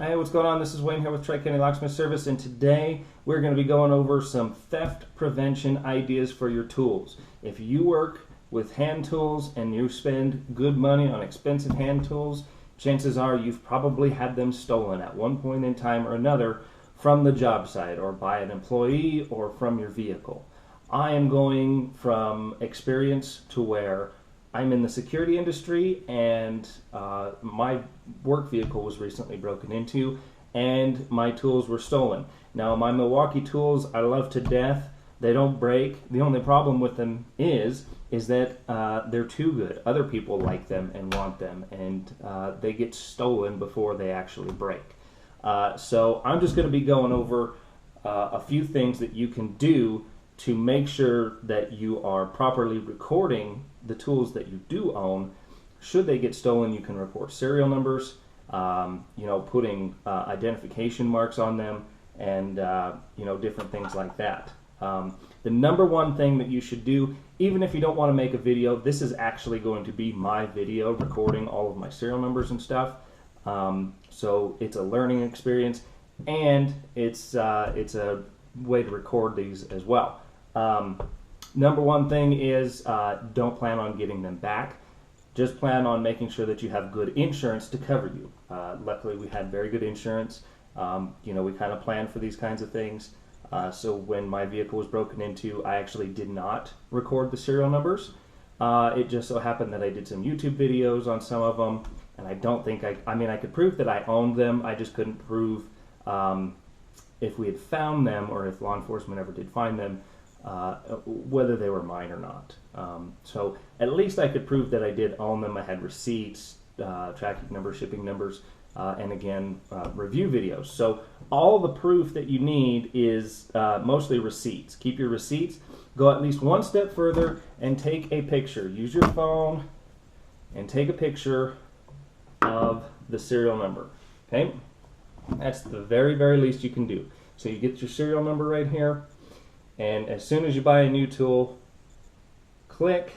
Hey, what's going on? This is Wayne here with Tri-County Locksmith Service, and today we're going to be going over some theft prevention ideas for your tools. If you work with hand tools and you spend good money on expensive hand tools, chances are you've probably had them stolen at one point in time or another from the job site or by an employee or from your vehicle. I am going from experience to where I'm in the security industry, and my work vehicle was recently broken into and my tools were stolen. Now, my Milwaukee tools I love to death. They don't break. The only problem with them is that they're too good. Other people like them and want them, and they get stolen before they actually break. So I'm just going to be going over a few things that you can do to make sure that you are properly recording the tools that you do own. Should they get stolen, you can report serial numbers, putting identification marks on them, and different things like that. The number one thing that you should do, even if you don't want to make a video, this is actually going to be my video recording all of my serial numbers and stuff. So it's a learning experience, and it's a way to record these as well. Number one thing is don't plan on getting them back. Just plan on making sure that you have good insurance to cover you. Luckily, we had very good insurance. We kind of planned for these kinds of things. So when my vehicle was broken into, I actually did not record the serial numbers. It just so happened that I did some YouTube videos on some of them, and I don't think I could prove that I owned them. I just couldn't prove if we had found them or if law enforcement ever did find them, whether they were mine or not. So at least I could prove that I did own them. I had receipts, tracking numbers, shipping numbers, and again, review videos. So all the proof that you need is mostly receipts. Keep your receipts. Go at least one step further and take a picture. Use your phone and take a picture of the serial number. Okay? That's the very, very least you can do. So you get your serial number right here, and as soon as you buy a new tool, click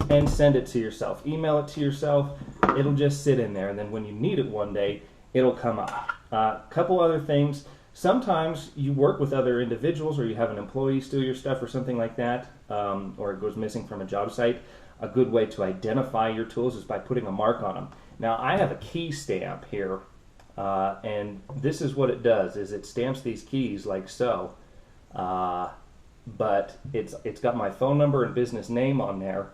and send it to yourself. Email it to yourself. It'll just sit in there, and then when you need it one day, it'll come up. Couple other things. Sometimes you work with other individuals, or you have an employee steal your stuff or something like that, or it goes missing from a job site. A good way to identify your tools is by putting a mark on them. Now, I have a key stamp here, and this is what it does, is it stamps these keys like so. But it's got my phone number and business name on there.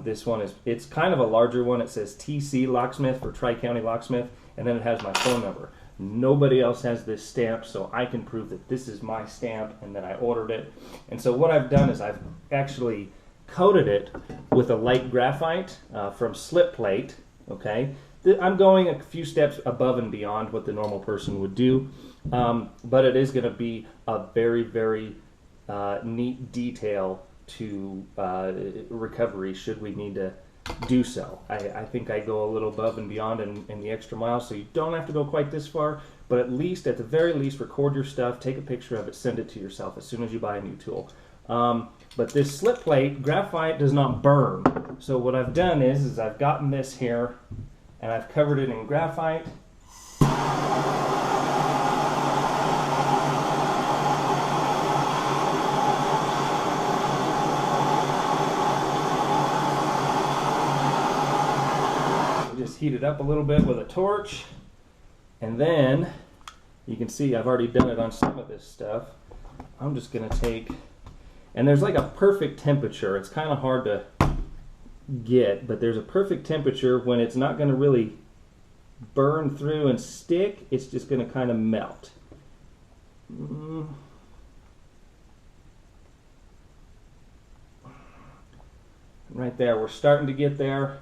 This one it's kind of a larger one. It says TC Locksmith for Tri-County Locksmith, and then it has my phone number. Nobody else has this stamp, so I can prove that this is my stamp and that I ordered it. And so what I've done is I've actually coated it with a light graphite from slip plate. Okay, I'm going a few steps above and beyond what the normal person would do, but it is going to be a very, very neat detail to recovery should we need to do so. I think I go a little above and beyond in the extra mile, so you don't have to go quite this far, but at the very least, record your stuff, take a picture of it, send it to yourself as soon as you buy a new tool. But this slip plate, graphite does not burn. So what I've done is I've gotten this here, and I've covered it in graphite. Just heat it up a little bit with a torch, and then you can see I've already done it on some of this stuff. I'm just going to take, and there's like a perfect temperature. It's kind of hard to get, but there's a perfect temperature when it's not going to really burn through and stick. It's just going to kind of melt. Right there, we're starting to get there,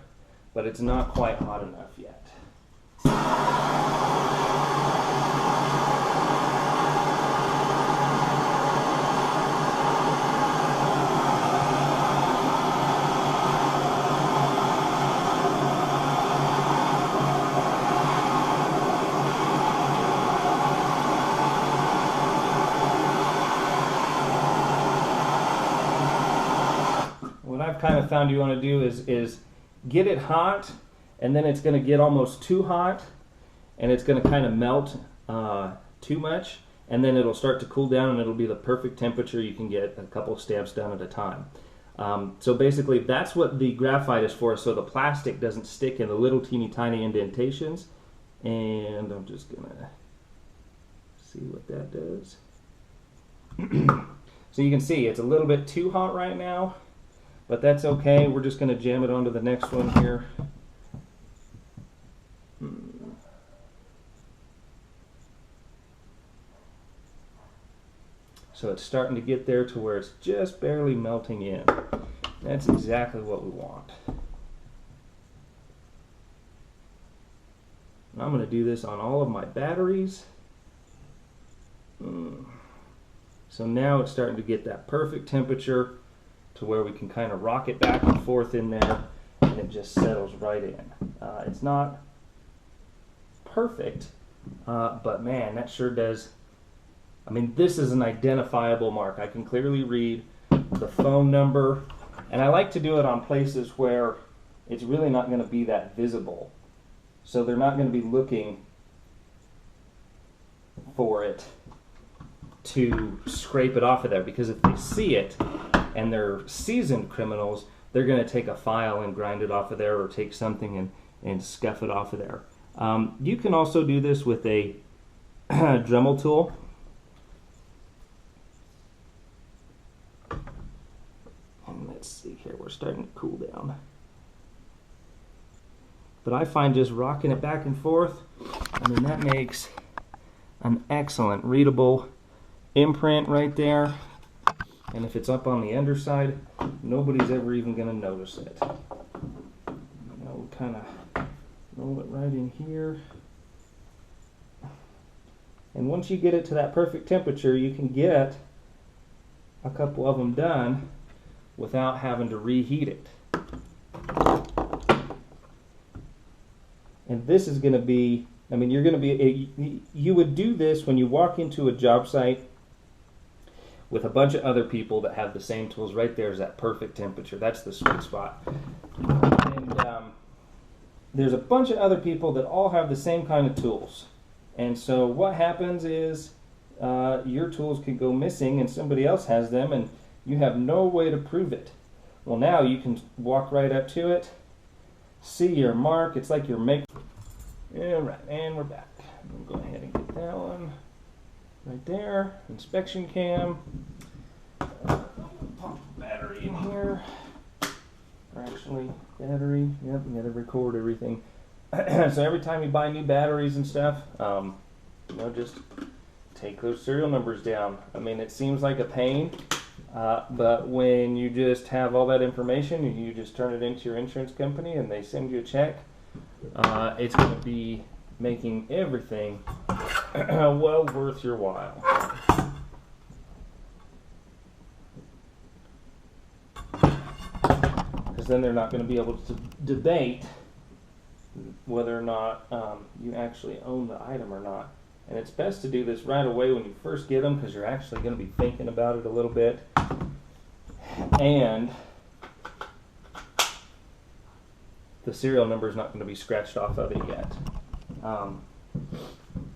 but it's not quite hot enough yet. What I've kind of found you want to do is get it hot, and then it's going to get almost too hot, and it's going to kind of melt too much, and then it'll start to cool down, and it'll be the perfect temperature. You can get a couple stamps done at a time. So basically that's what the graphite is for, so the plastic doesn't stick in the little teeny tiny indentations. And I'm just gonna see what that does. So you can see it's a little bit too hot right now, but that's okay. We're just gonna jam it onto the next one here. So it's starting to get there to where it's just barely melting in. That's exactly what we want. And I'm going to do this on all of my batteries. So now it's starting to get that perfect temperature to where we can kind of rock it back and forth in there, and it just settles right in. It's not perfect, but man, that sure does. I mean, this is an identifiable mark. I can clearly read the phone number, and I like to do it on places where it's really not going to be that visible. So they're not going to be looking for it to scrape it off of there, because if they see it and they're seasoned criminals, they're going to take a file and grind it off of there, or take something and scuff it off of there. You can also do this with a Dremel tool. And let's see here, we're starting to cool down. But I find just rocking it back and forth, I mean, that makes an excellent readable imprint right there. And if it's up on the underside, nobody's ever even going to notice it. You know, kind of roll it right in here. And once you get it to that perfect temperature, you can get a couple of them done without having to reheat it. And this is going to be, I mean, you're going to be, you would do this when you walk into a job site with a bunch of other people that have the same tools. Right there is that perfect temperature. That's the sweet spot. And there's a bunch of other people that all have the same kind of tools. And so what happens is your tools could go missing and somebody else has them, and you have no way to prove it. Well, now you can walk right up to it, see your mark. It's like your make. All right, and we're back. We'll go ahead and get that one right there. Inspection cam. Pop the battery in here. Or actually, battery. Yep, you gotta record everything. So every time you buy new batteries and stuff, you know, just take those serial numbers down. I mean, it seems like a pain, but when you just have all that information and you just turn it into your insurance company and they send you a check, it's going to be making everything well worth your while. Because then they're not going to be able to debate whether or not you actually own the item or not. And it's best to do this right away when you first get them, because you're actually going to be thinking about it a little bit. And the serial number is not going to be scratched off of it yet.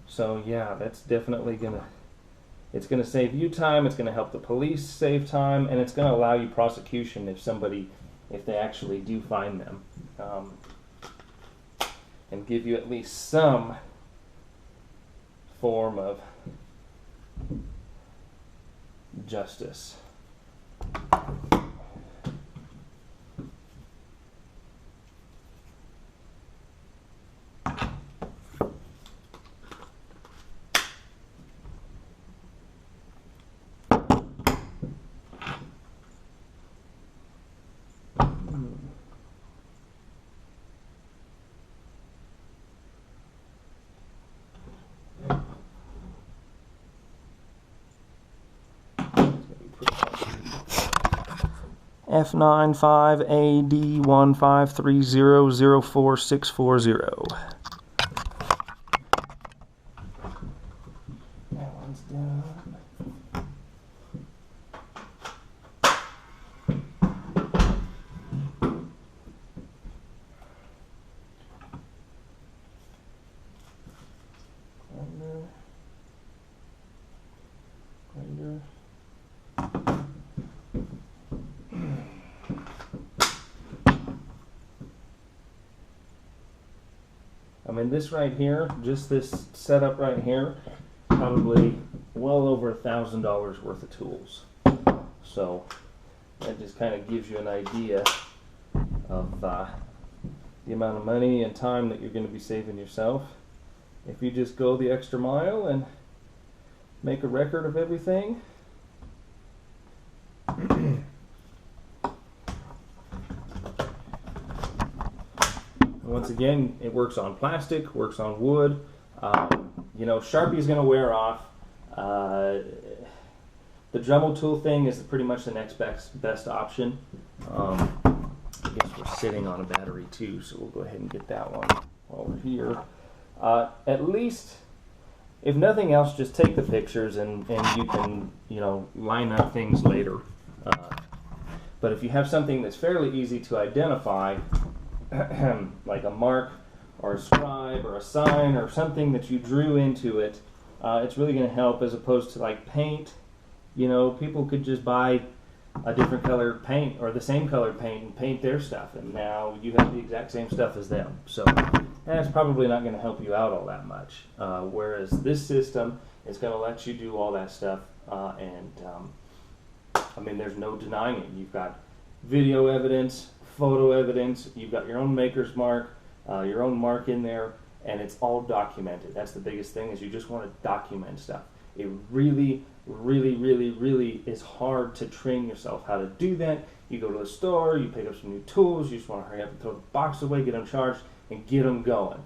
So yeah, that's definitely it's going to save you time, it's going to help the police save time, and it's going to allow you prosecution if they actually do find them. And give you at least some form of justice. F95AD153004640. That one's done. Grinder. I mean, this right here, just this setup right here, probably well over $1,000 worth of tools. So that just kind of gives you an idea of the amount of money and time that you're going to be saving yourself if you just go the extra mile and make a record of everything. Once again, it works on plastic, works on wood. You know, Sharpie is going to wear off. The Dremel tool thing is pretty much the next best option. I guess we're sitting on a battery too, so we'll go ahead and get that one while we're here. At least, if nothing else, just take the pictures and you can, you know, line up things later. But if you have something that's fairly easy to identify, like a mark or a scribe or a sign or something that you drew into it, it's really going to help, as opposed to like paint. You know, people could just buy a different color paint or the same color paint and paint their stuff, and now you have the exact same stuff as them. So that's probably not going to help you out all that much. Whereas this system is going to let you do all that stuff, and I mean, there's no denying it. You've got video evidence, photo evidence, you've got your own maker's mark, your own mark in there, and it's all documented. That's the biggest thing, is you just want to document stuff. It really is hard to train yourself how to do that. You go to the store, you pick up some new tools, you just want to hurry up and throw the box away, get them charged, and get them going.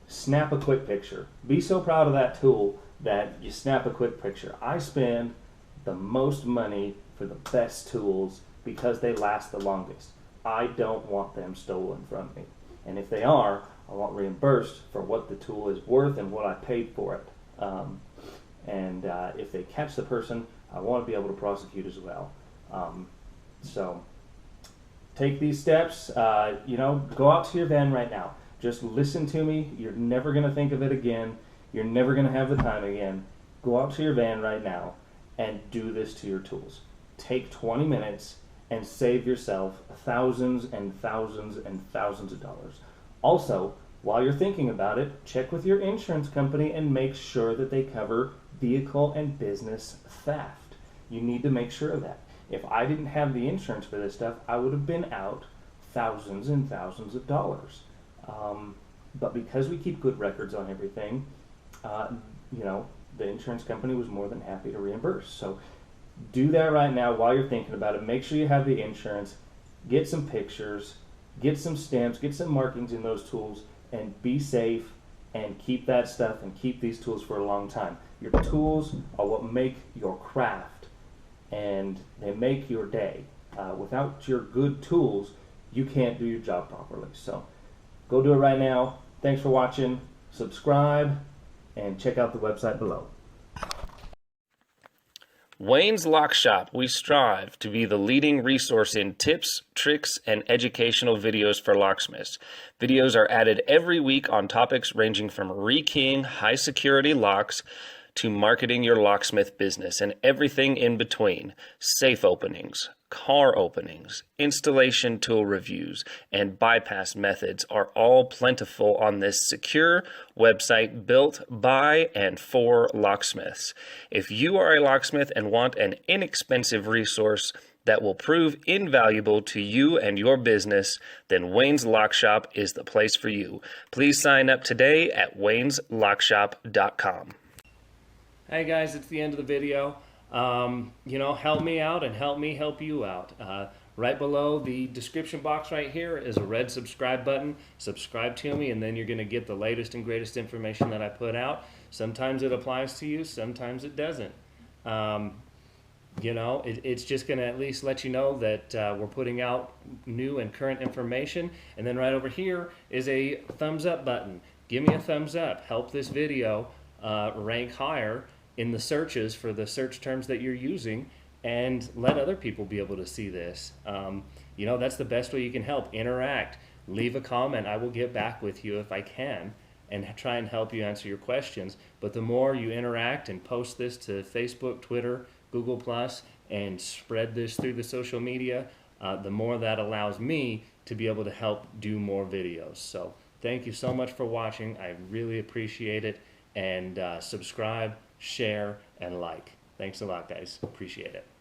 Snap a quick picture. Be so proud of that tool that you snap a quick picture. I spend the most money for the best tools because they last the longest. I don't want them stolen from me. And if they are, I want reimbursed for what the tool is worth and what I paid for it. And if they catch the person, I want to be able to prosecute as well. So take these steps. You know, go out to your van right now. Just listen to me. You're never going to think of it again. You're never going to have the time again. Go out to your van right now and do this to your tools. Take 20 minutes and save yourself thousands and thousands and thousands of dollars. Also, while you're thinking about it, check with your insurance company and make sure that they cover vehicle and business theft. You need to make sure of that. If I didn't have the insurance for this stuff, I would have been out thousands and thousands of dollars. But because we keep good records on everything, you know, the insurance company was more than happy to reimburse. So do that right now while you're thinking about it. Make sure you have the insurance, get some pictures, get some stamps, get some markings in those tools, and be safe and keep that stuff and keep these tools for a long time. Your tools are what make your craft, and they make your day. Without your good tools, you can't do your job properly. So go do it right now. Thanks for watching. Subscribe and check out the website below. Wayne's Lock Shop, we strive to be the leading resource in tips, tricks, and educational videos for locksmiths. Videos are added every week on topics ranging from rekeying high-security locks to marketing your locksmith business and everything in between. Safe openings, car openings, installation tool reviews, and bypass methods are all plentiful on this secure website built by and for locksmiths. If you are a locksmith and want an inexpensive resource that will prove invaluable to you and your business, then Wayne's Lock Shop is the place for you. Please sign up today at wayneslockshop.com. Hey guys, it's the end of the video. You know, help me out and help me help you out. Right below the description box right here is a red subscribe button. Subscribe to me, and then you're going to get the latest and greatest information that I put out. Sometimes it applies to you, sometimes it doesn't. You know, it's just going to at least let you know that we're putting out new and current information. And then right over here is a thumbs up button. Give me a thumbs up. Help this video rank higher in the searches for the search terms that you're using, and let other people be able to see this. You know, that's the best way you can help. Interact. Leave a comment. I will get back with you if I can. and try and help you answer your questions. But the more you interact and post this to Facebook, Twitter, Google Plus, and spread this through the social media, the more that allows me to be able to help do more videos. So thank you so much for watching. I really appreciate it. And subscribe, share, and like. Thanks a lot, guys. Appreciate it.